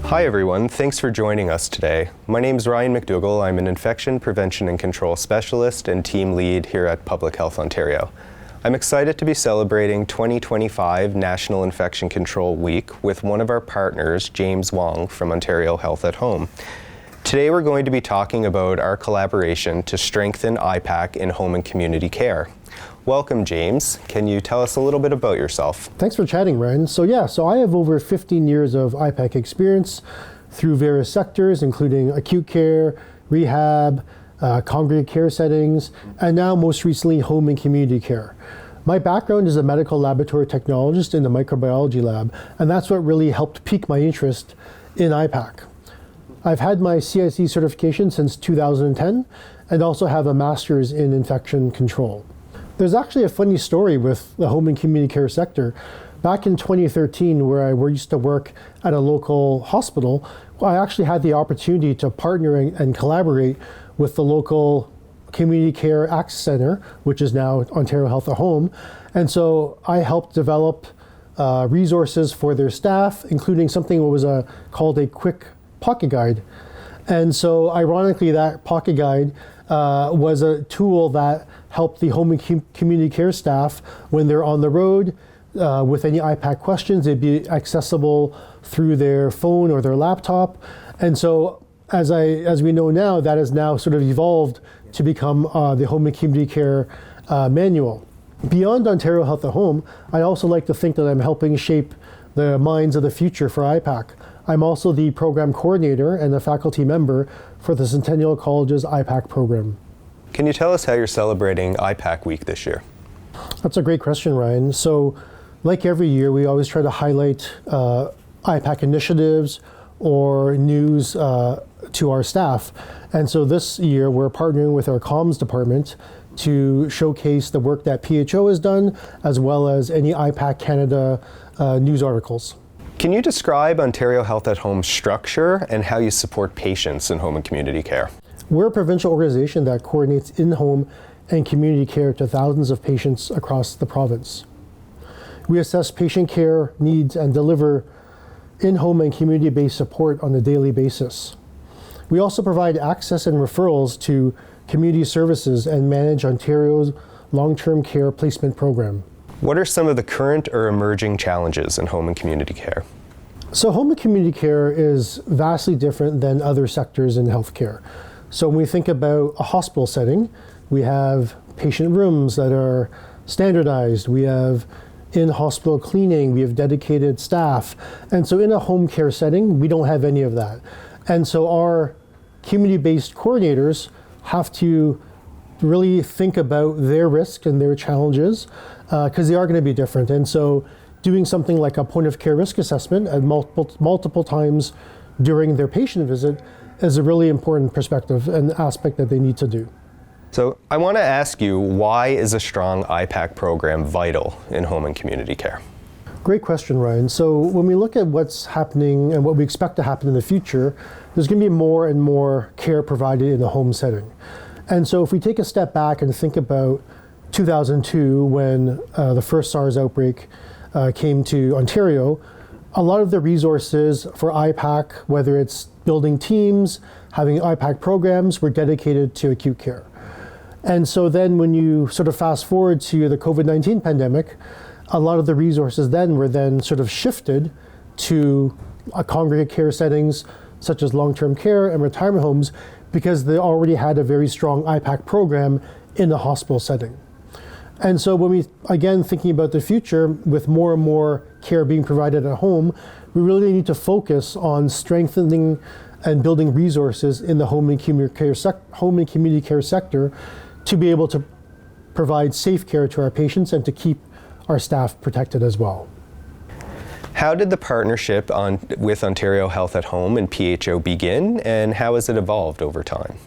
Hi everyone, thanks for joining us today. My name is Ryan McDougall. I'm an infection prevention and control specialist and team lead here at Public Health Ontario. I'm excited to be celebrating 2025 National Infection Control Week with one of our partners, James Wong from Ontario Health at Home. Today we're going to be talking about our collaboration to strengthen IPAC in home and community care. Welcome, James. Can you tell us a little bit about yourself? Thanks for chatting, Ryan. So I have over 15 years of IPAC experience through various sectors, including acute care, rehab, congregate care settings, and now most recently home and community care. My background is a medical laboratory technologist in the microbiology lab, and that's what really helped pique my interest in IPAC. I've had my CIC certification since 2010 and also have a master's in infection control. There's actually a funny story with the home and community care sector. Back in 2013, where I used to work at a local hospital, I actually had the opportunity to partner and collaborate with the local Community Care Access Center, which is now Ontario Health at Home. And so I helped develop resources for their staff, including something that was called a quick pocket guide. And so ironically, that pocket guide was a tool that helped the home and community care staff when they're on the road with any IPAC questions. It'd be accessible through their phone or their laptop. And so as we know now, that has now sort of evolved to become the home and community care manual. Beyond Ontario Health at Home, I also like to think that I'm helping shape the minds of the future for IPAC. I'm also the program coordinator and a faculty member for the Centennial College's IPAC program. Can you tell us how you're celebrating IPAC Week this year? That's a great question, Ryan. So, like every year, we always try to highlight IPAC initiatives or news to our staff. And so this year, we're partnering with our comms department to showcase the work that PHO has done, as well as any IPAC Canada news articles. Can you describe Ontario Health at Home's structure and how you support patients in home and community care? We're a provincial organization that coordinates in-home and community care to thousands of patients across the province. We assess patient care needs and deliver in-home and community-based support on a daily basis. We also provide access and referrals to community services and manage Ontario's long-term care placement program. What are some of the current or emerging challenges in home and community care? So home and community care is vastly different than other sectors in healthcare. So when we think about a hospital setting, we have patient rooms that are standardized, we have in-hospital cleaning, we have dedicated staff. And so in a home care setting, we don't have any of that. And so our community-based coordinators have to really think about their risk and their challenges because they are going to be different. And so doing something like a point of care risk assessment at multiple times during their patient visit is a really important perspective and aspect that they need to do. So I want to ask you, why is a strong IPAC program vital in home and community care? Great question, Ryan. So when we look at what's happening and what we expect to happen in the future, there's going to be more and more care provided in the home setting. And so if we take a step back and think about 2002, when the first SARS outbreak came to Ontario, a lot of the resources for IPAC, whether it's building teams, having IPAC programs, were dedicated to acute care. And so then when you sort of fast forward to the COVID-19 pandemic, a lot of the resources then were sort of shifted to congregate care settings, such as long-term care and retirement homes, because they already had a very strong IPAC program in the hospital setting. And so when we, again, thinking about the future, with more and more care being provided at home, we really need to focus on strengthening and building resources in the home and community care sector to be able to provide safe care to our patients and to keep our staff protected as well. How did the partnership with Ontario Health at Home and PHO begin, and how has it evolved over time?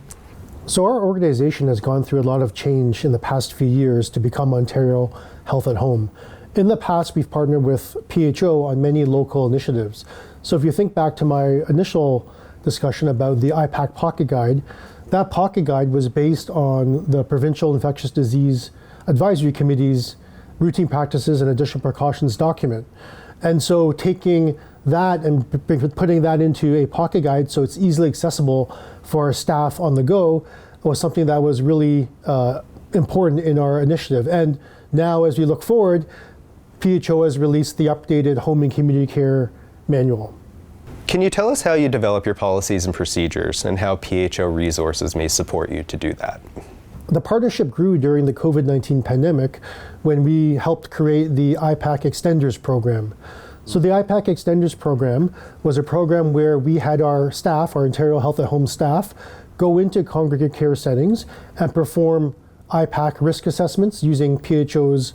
So our organization has gone through a lot of change in the past few years to become Ontario Health at Home. In the past, we've partnered with PHO on many local initiatives. So if you think back to my initial discussion about the IPAC Pocket Guide, that Pocket Guide was based on the Provincial Infectious Disease Advisory Committee's routine practices and additional precautions document. And so taking that and putting that into a pocket guide so it's easily accessible for our staff on the go was something that was really important in our initiative. And now as we look forward, PHO has released the updated home and community care manual. Can you tell us how you develop your policies and procedures and how PHO resources may support you to do that? The partnership grew during the COVID-19 pandemic when we helped create the IPAC Extenders program. So the IPAC Extenders program was a program where we had our staff, our Ontario Health at Home staff, go into congregate care settings and perform IPAC risk assessments using PHO's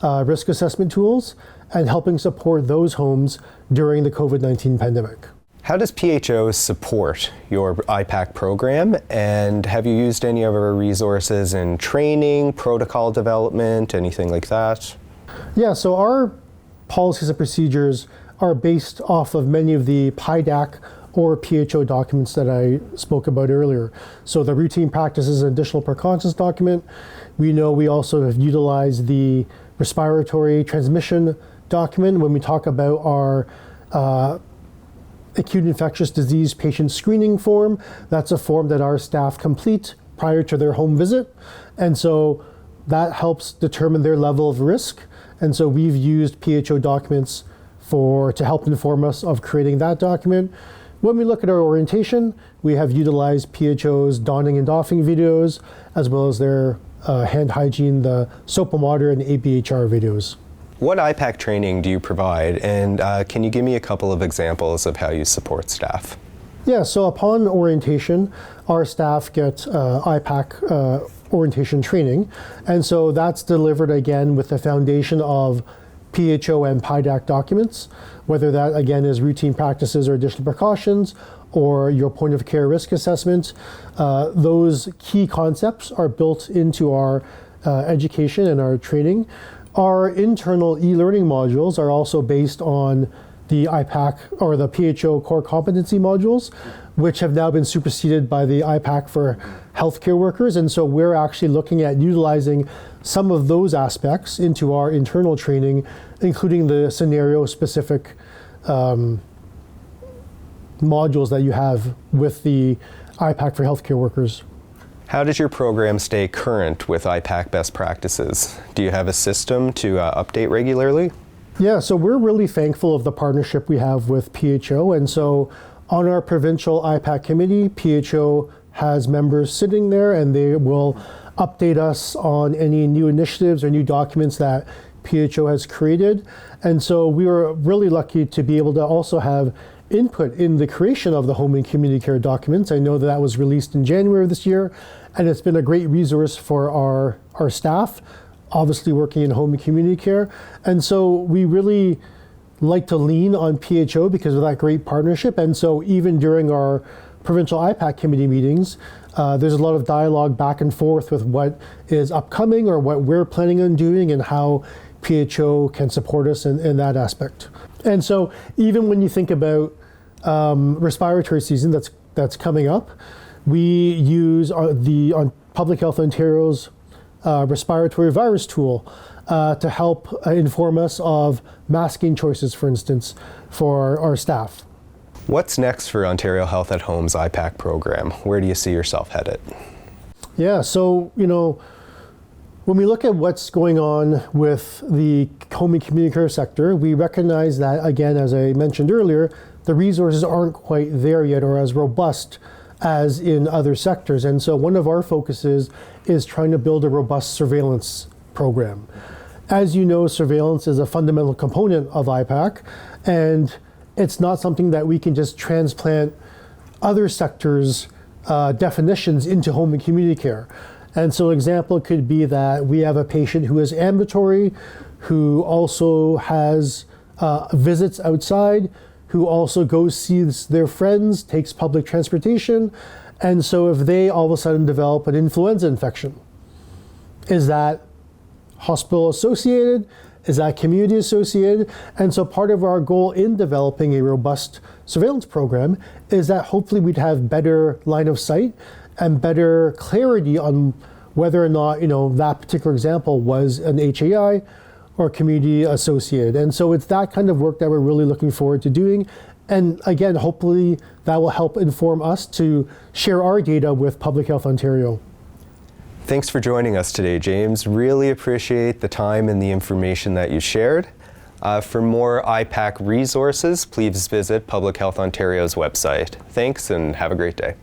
risk assessment tools and helping support those homes during the COVID-19 pandemic. How does PHO support your IPAC program, and have you used any of our resources in training, protocol development, anything like that? Yeah, so our policies and procedures are based off of many of the PIDAC or PHO documents that I spoke about earlier. So the routine practices and additional precautions document. We know we also have utilized the respiratory transmission document when we talk about our acute infectious disease patient screening form. That's a form that our staff complete prior to their home visit. And so that helps determine their level of risk. And so we've used PHO documents to help inform us of creating that document. When we look at our orientation, we have utilized PHO's donning and doffing videos, as well as their hand hygiene, the soap and water, and ABHR videos. What IPAC training do you provide, and can you give me a couple of examples of how you support staff? Yeah, so upon orientation, our staff get IPAC orientation training, and so that's delivered again with the foundation of PHO and PIDAC documents, whether that again is routine practices or additional precautions, or your point of care risk assessment. Those key concepts are built into our education and our training. Our internal e-learning modules are also based on the IPAC or the PHO core competency modules, which have now been superseded by the IPAC for healthcare workers. And so we're actually looking at utilizing some of those aspects into our internal training, including the scenario-specific modules that you have with the IPAC for healthcare workers. How does your program stay current with IPAC best practices? Do you have a system to update regularly? Yeah, so we're really thankful of the partnership we have with PHO. And so on our provincial IPAC committee, PHO has members sitting there and they will update us on any new initiatives or new documents that PHO has created. And so we were really lucky to be able to also have input in the creation of the home and community care documents. I know that was released in January of this year, and it's been a great resource for our staff, obviously working in home and community care. And so we really like to lean on PHO because of that great partnership. And so even during our provincial IPAC committee meetings, there's a lot of dialogue back and forth with what is upcoming or what we're planning on doing and how PHO can support us in that aspect. And so even when you think about respiratory season that's coming up, we use on Public Health Ontario's respiratory virus tool to help inform us of masking choices, for instance, for our staff. What's next for Ontario Health at Home's IPAC program? Where do you see yourself headed? Yeah, so, when we look at what's going on with the home and community care sector, we recognize that, again, as I mentioned earlier, the resources aren't quite there yet or as robust as in other sectors. And so one of our focuses is trying to build a robust surveillance program. As you know, surveillance is a fundamental component of IPAC, and it's not something that we can just transplant other sectors' definitions into home and community care. And so an example could be that we have a patient who is ambulatory, who also has visits outside, who also goes sees their friends, takes public transportation. And so if they all of a sudden develop an influenza infection, is that hospital associated? Is that community associated? And so part of our goal in developing a robust surveillance program is that hopefully we'd have better line of sight and better clarity on whether or not, that particular example was an HAI or community associated. And so it's that kind of work that we're really looking forward to doing. And again, hopefully that will help inform us to share our data with Public Health Ontario. Thanks for joining us today, James. Really appreciate the time and the information that you shared. For more IPAC resources, please visit Public Health Ontario's website. Thanks and have a great day.